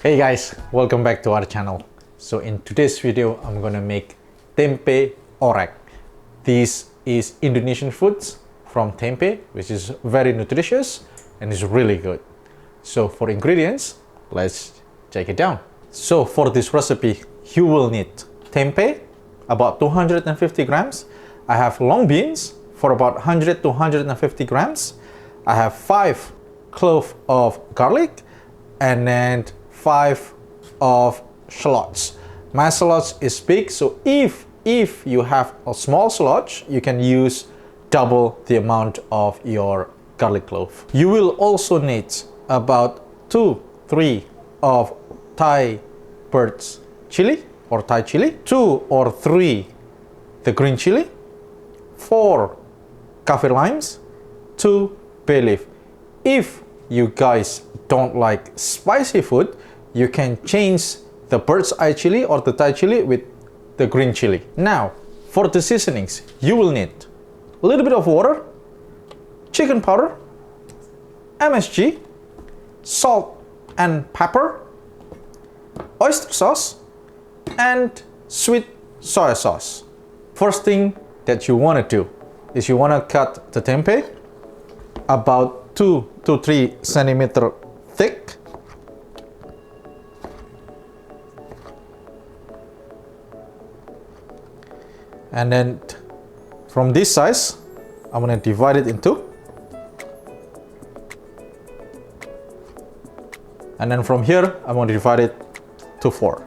Hey guys, welcome back to our channel. So in today's video, I'm gonna make tempe orek. This is Indonesian foods from Tempe, which is very nutritious and is really good. So for ingredients, let's check it down. So for this recipe, you will need tempe, about 250 grams. I have long beans for about 100 to 150 grams. I have 5 cloves of garlic and then 5 of shallots. My shallots is big, so if you have a small shallot, you can use double the amount of your garlic clove. You will also need about 2-3 of Thai bird's chili or Thai chili, 2 or 3 the green chili, 4 kaffir limes, 2 bay leaf. If you guys don't like spicy food, you can change the bird's eye chili or the Thai chili with the green chili. Now, for the seasonings, you will need a little bit of water, chicken powder, MSG, salt and pepper, oyster sauce, and sweet soy sauce. First thing that you want to do is you want to cut the tempeh about 2 to 3 centimeter thick. And then from this size, I'm going to divide it in 2. And then from here, I'm going to divide it to 4.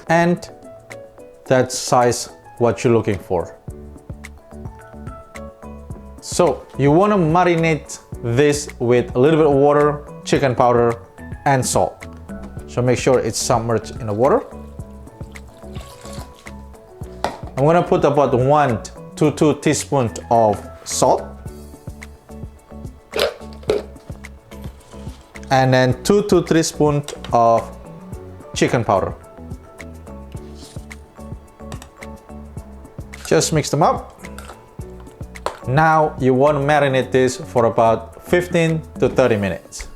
And that's size what you're looking for. So you want to marinate this with a little bit of water, chicken powder, and salt. So make sure it's submerged in the water. I'm going to put about 1 to 2 teaspoons of salt. And then 2 to 3 spoons of chicken powder. Just mix them up. Now you want to marinate this for about 15 to 30 minutes.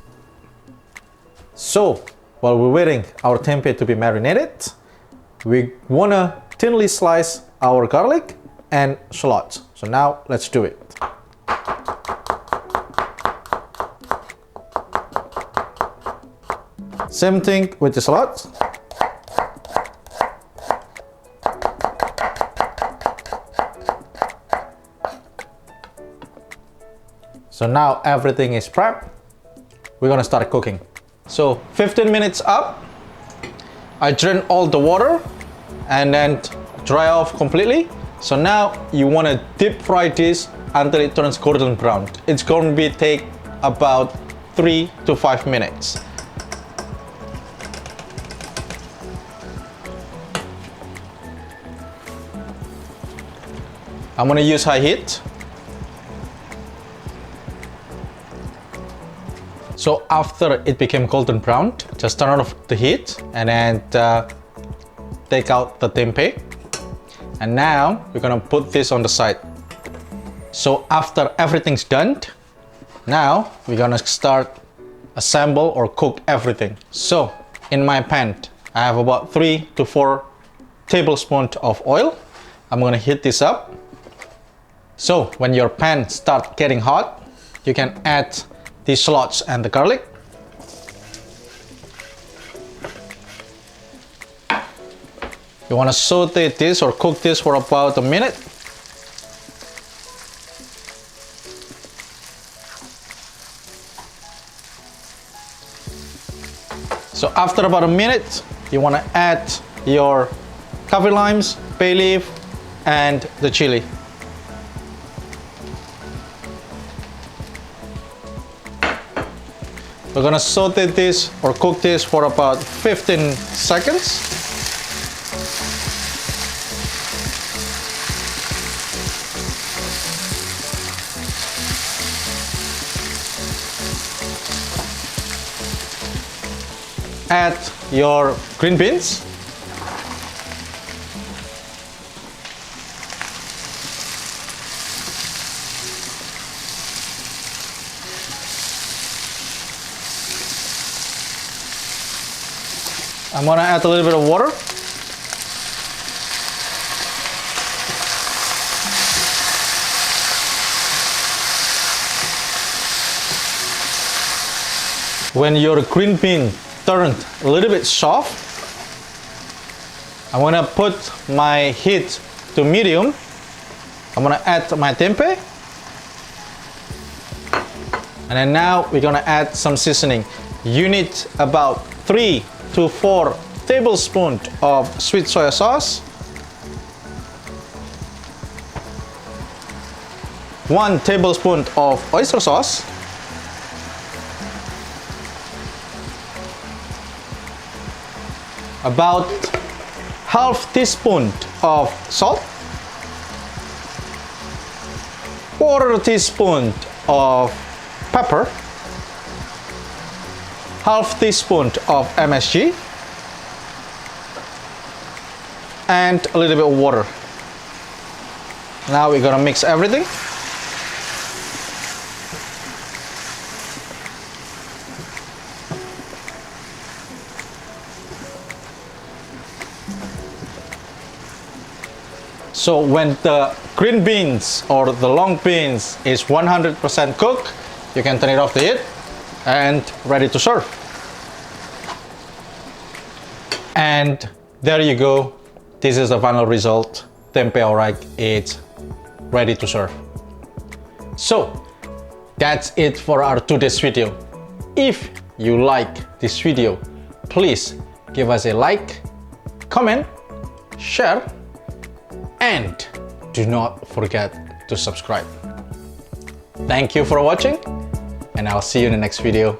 So while we're waiting our tempeh to be marinated, we want to thinly slice our garlic and shallots. So now let's do it. Same thing with the shallots. So now everything is prepped. We're gonna start cooking. So 15 minutes up, I drain all the water and then dry off completely. So now you want to deep fry this until it turns golden brown. It's going to take about 3 to 5 minutes. I'm going to use high heat. So after it became golden brown, just turn off the heat and then take out the tempeh. And now we're gonna put this on the side. So after everything's done, now we're gonna start assemble or cook everything. So in my pan, I have about 3 to 4 tablespoons of oil. I'm gonna heat this up. So when your pan starts getting hot, you can add the shallots and the garlic. You want to saute this or cook this for about a minute. So after about a minute, you want to add your kaffir limes, bay leaf, and the chili. We're gonna saute this or cook this for about 15 seconds. Add your green beans. I'm gonna add a little bit of water. When your green bean turned a little bit soft, I'm gonna put my heat to medium. I'm gonna add my tempeh. And then now we're gonna add some seasoning. You need about 3 to 4 tablespoons of sweet soy sauce, 1 tablespoon of oyster sauce, about half teaspoon of salt, 1/4 teaspoon of pepper, half teaspoon of MSG, and a little bit of water. Now we're gonna mix everything. So when the green beans or the long beans is 100% cooked, you can turn it off the heat and ready to serve. And there you go. This is the final result. Tempe orek is ready to serve. So that's it for our today's video. If you like this video, please give us a like, comment, share, and do not forget to subscribe. Thank you for watching, and I'll see you in the next video.